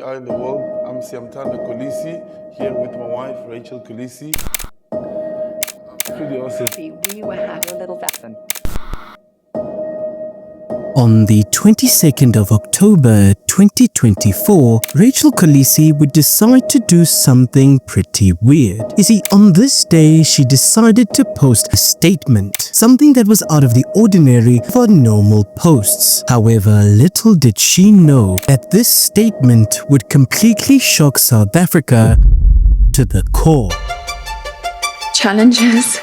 are in the world. I'm Siamtanda Kolisi, here with my wife, Rachel Kolisi. Pretty awesome. We were having a little fun. On the 22nd of October 2024, Rachel Kolisi would decide to do something pretty weird. You see, on this day, she decided to post a statement, something that was out of the ordinary for normal posts. However, little did she know that this statement would completely shock South Africa to the core. Challenges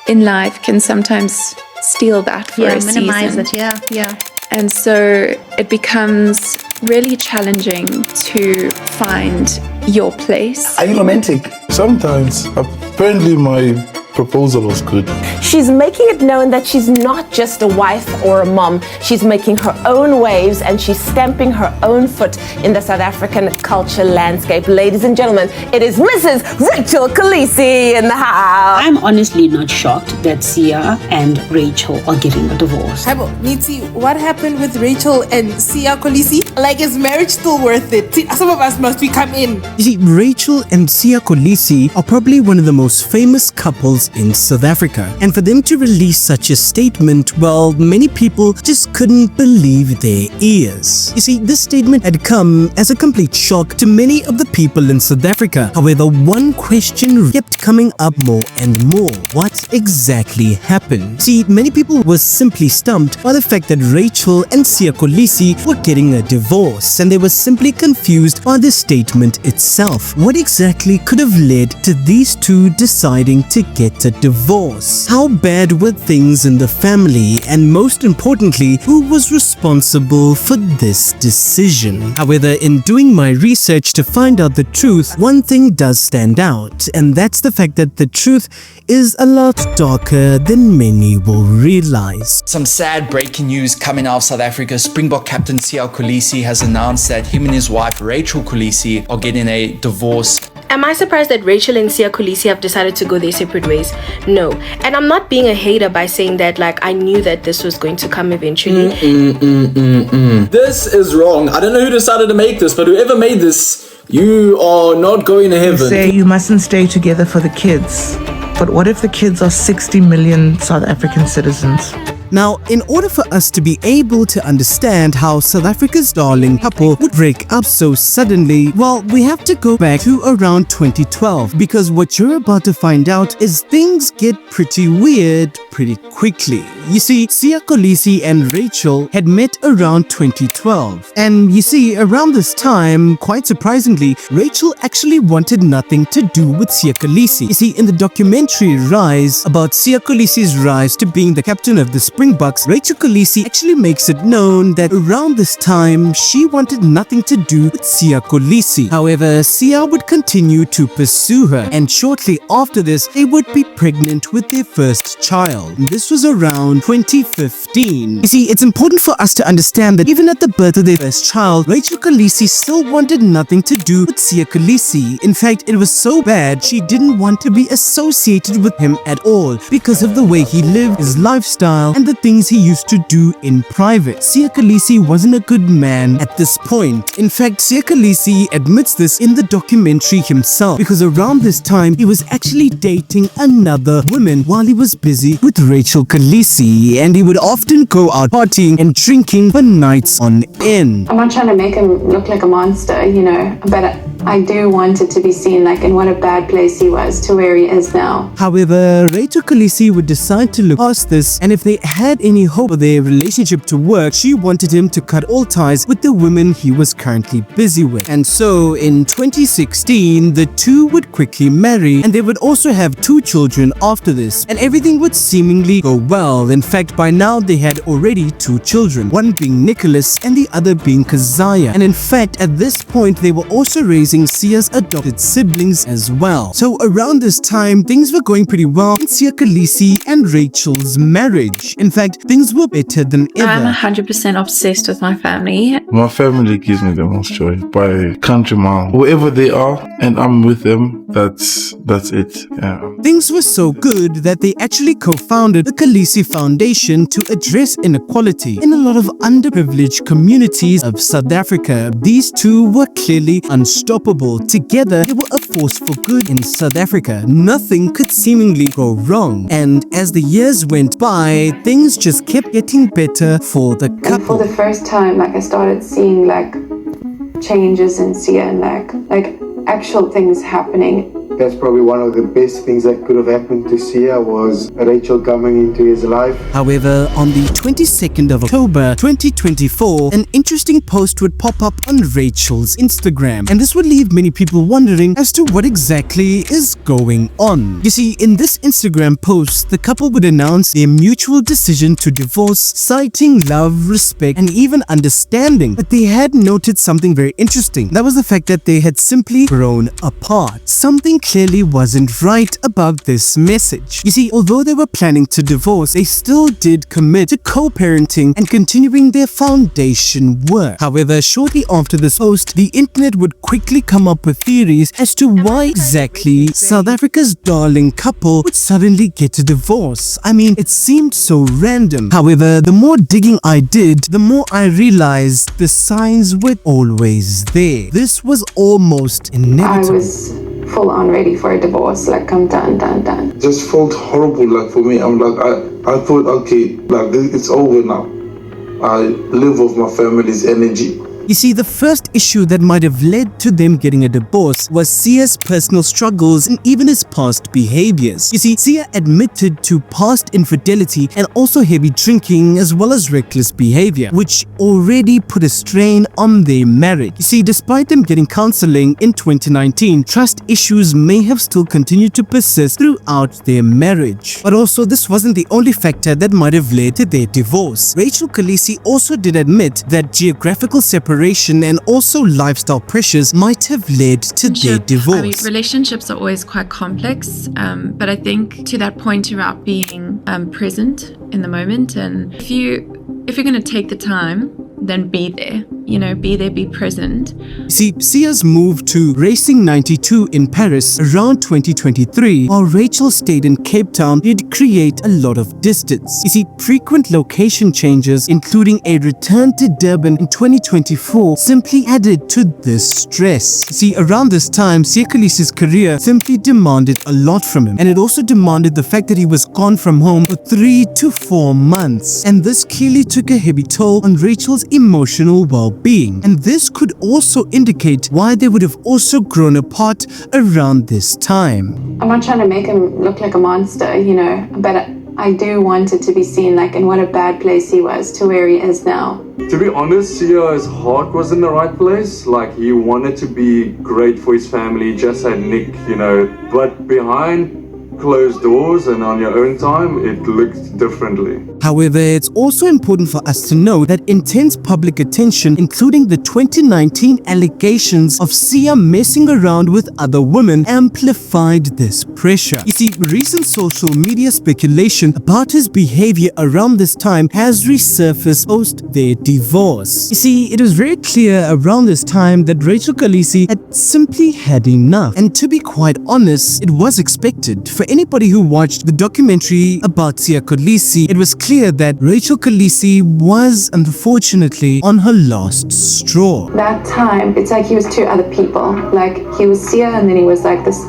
in life can sometimes steal that for a minimize season. it, yeah. And so it becomes really challenging to find your place. Are you romantic? Sometimes, apparently my proposal was good. She's making it known that she's not just a wife or a mom. She's making her own waves and she's stamping her own foot in the South African culture landscape. Ladies and gentlemen, it is Mrs. Rachel Kolisi in the house. I'm honestly not shocked that Sia and Rachel are getting a divorce. Haibo, Niti, what happened with Rachel and Sia Kolisi? Like, is marriage still worth it? Some of us must come in. You see, Rachel and Sia Kolisi are probably one of the most famous couples in South Africa. And for them to release such a statement, well, many people just couldn't believe their ears. You see, this statement had come as a complete shock to many of the people in South Africa. However, one question kept coming up more and more. What exactly happened? See, many people were simply stumped by the fact that Rachel and Sia Kolisi were getting a divorce, and they were simply confused by the statement itself. What exactly could have led to these two deciding to get a divorce? How bad were things in the family? And most importantly, who was responsible for this decision? However, in doing my research to find out the truth, one thing does stand out, and that's the fact that the truth is a lot darker than many will realize. Some sad breaking news coming out of South Africa. Springbok captain Sia Kolisi has announced that him and his wife Rachel Kolisi are getting a divorce. Am I surprised that Rachel and Sia Kolisi have decided to go their separate ways? No. And I'm not being a hater by saying that, like, I knew that this was going to come eventually. This is wrong. I don't know who decided to make this, but whoever made this, you are not going to heaven. Say you mustn't stay together for the kids. But what if the kids are 60 million South African citizens? Now, in order for us to be able to understand how South Africa's darling couple would break up so suddenly, well, we have to go back to around 2012, because what you're about to find out is things get pretty weird pretty quickly. You see, Sia Kolisi and Rachel had met around 2012. And you see, around this time, quite surprisingly, Rachel actually wanted nothing to do with Sia Kolisi. You see, in the documentary Rise, about Sia Kolisi's rise to being the captain of the Springboks, Rachel Kolisi actually makes it known that around this time, she wanted nothing to do with Sia Kolisi. However, Sia would continue to pursue her, and shortly after this, they would be pregnant with their first child. This was around 2015. You see, it's important for us to understand that even at the birth of their first child, Rachel Kolisi still wanted nothing to do with Sia Kolisi. In fact, it was so bad, she didn't want to be associated with him at all because of the way he lived, his lifestyle, and the things he used to do in private. Sia Kolisi wasn't a good man at this point. In fact, Sia Kolisi admits this in the documentary himself, because around this time, he was actually dating another woman while he was busy with Rachel Kolisi, and he would often go out partying and drinking for nights on end. I'm not trying to make him look like a monster, you know, but I do want it to be seen like in what a bad place he was to where he is now. However, Rachel Kolisi would decide to look past this, and if they had any hope for their relationship to work, she wanted him to cut all ties with the women he was currently busy with. And so in 2016, the two would quickly marry, and they would also have 2 children after this, and everything would seemingly go well. In fact, by now they had already 2 children, one being Nicholas and the other being Keziah. And in fact, at this point, they were also raising raising Sia's adopted siblings as well. So around this time, things were going pretty well in Siya Kolisi and Rachel's marriage. In fact, things were better than ever. I'm 100% obsessed with my family. My family gives me the most joy by country mile. Wherever they are and I'm with them, that's it. Yeah. Things were so good that they actually co-founded the Kolisi Foundation to address inequality in a lot of underprivileged communities of South Africa. These two were clearly unstoppable. Together, they were a force for good in South Africa. Nothing could seemingly go wrong. And as the years went by, things just kept getting better for the couple. And for the first time, I started seeing changes in Siya and like actual things happening. That's probably one of the best things that could have happened to Siya was Rachel coming into his life. However, on the 22nd of October 2024, an interesting post would pop up on Rachel's Instagram, and this would leave many people wondering as to what exactly is going on. You see, in this Instagram post, the couple would announce their mutual decision to divorce, citing love, respect, and even understanding. But they had noted something very interesting. That was the fact that they had simply grown apart. Something clearly wasn't right about this message. You see, although they were planning to divorce, they still did commit to co-parenting and continuing their foundation work. However, shortly after this post, the internet would quickly come up with theories as to why exactly South Africa's darling couple would suddenly get a divorce. I mean, it seemed so random. However, the more digging I did, the more I realized the signs were always there. This was almost inevitable. I was full on ready for a divorce, I'm done. Just felt horrible, for me. I'm I thought, okay, it's over now. I live off my family's energy. You see, the first issue that might have led to them getting a divorce was Sia's personal struggles and even his past behaviors. You see, Siya admitted to past infidelity and also heavy drinking as well as reckless behavior, which already put a strain on their marriage. You see, despite them getting counseling in 2019, trust issues may have still continued to persist throughout their marriage. But also, this wasn't the only factor that might have led to their divorce. Rachel Kolisi also did admit that geographical separation and also lifestyle pressures might have led to their divorce. I mean, relationships are always quite complex, but I think to that point about being present in the moment, and if you're going to take the time, then be there. Be there, be present. See, Sia's moved to Racing 92 in Paris around 2023, while Rachel stayed in Cape Town did create a lot of distance. You see, frequent location changes, including a return to Durban in 2024, simply added to this stress. See, around this time, Siya Kolisi's career simply demanded a lot from him, and it also demanded the fact that he was gone from home for 3 to 4 months, and this clearly took a heavy toll on Rachel's emotional well-being. And this could also indicate why they would have also grown apart around this time. I'm not trying to make him look like a monster, but I do want it to be seen in what a bad place he was to where he is now. To be honest, Siya's heart was in the right place. He wanted to be great for his family, just had Nick, but behind closed doors and on your own time, it looked differently. However, it's also important for us to know that intense public attention, including the 2019 allegations of Siya messing around with other women, amplified this pressure. You see, recent social media speculation about his behavior around this time has resurfaced post their divorce. You see, it was very clear around this time that Rachel Kolisi had simply had enough. And to be quite honest, it was expected. For anybody who watched the documentary about Siya Kolisi, it was clear that Rachel Kolisi was unfortunately on her last straw. That time, it's he was two other people. He was Siya and then he was this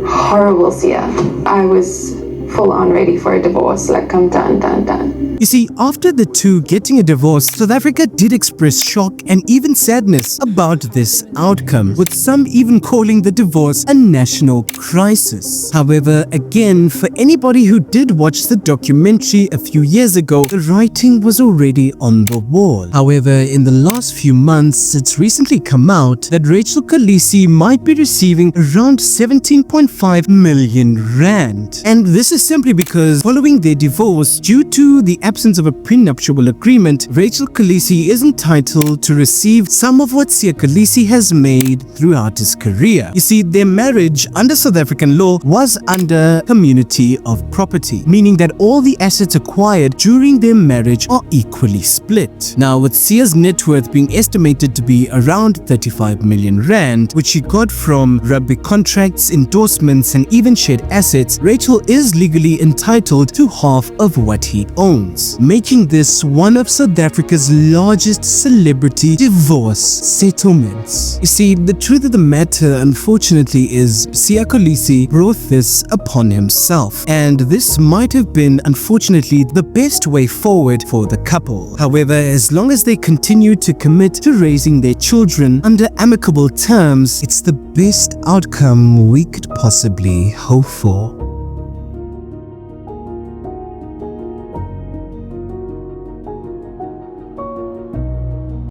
horrible Siya. I was full on ready for a divorce. I'm done. You see, after the two getting a divorce, South Africa did express shock and even sadness about this outcome, with some even calling the divorce a national crisis. However, again, for anybody who did watch the documentary a few years ago, the writing was already on the wall. However, in the last few months, it's recently come out that Rachel Kolisi might be receiving around 17.5 million rand. And this is simply because following their divorce, due to the absence of a prenuptial agreement, Rachel Kolisi is entitled to receive some of what Siya Kolisi has made throughout his career. You see, their marriage under South African law was under community of property, meaning that all the assets acquired during their marriage are equally split. Now, with Siya's net worth being estimated to be around 35 million rand, which she got from rugby contracts, endorsements, and even shared assets, Rachel is legally entitled to half of what he owns, making this one of South Africa's largest celebrity divorce settlements. You see, the truth of the matter, unfortunately, is Siya Kolisi brought this upon himself, and this might have been, unfortunately, the best way forward for the couple. However, as long as they continue to commit to raising their children under amicable terms, it's the best outcome we could possibly hope for.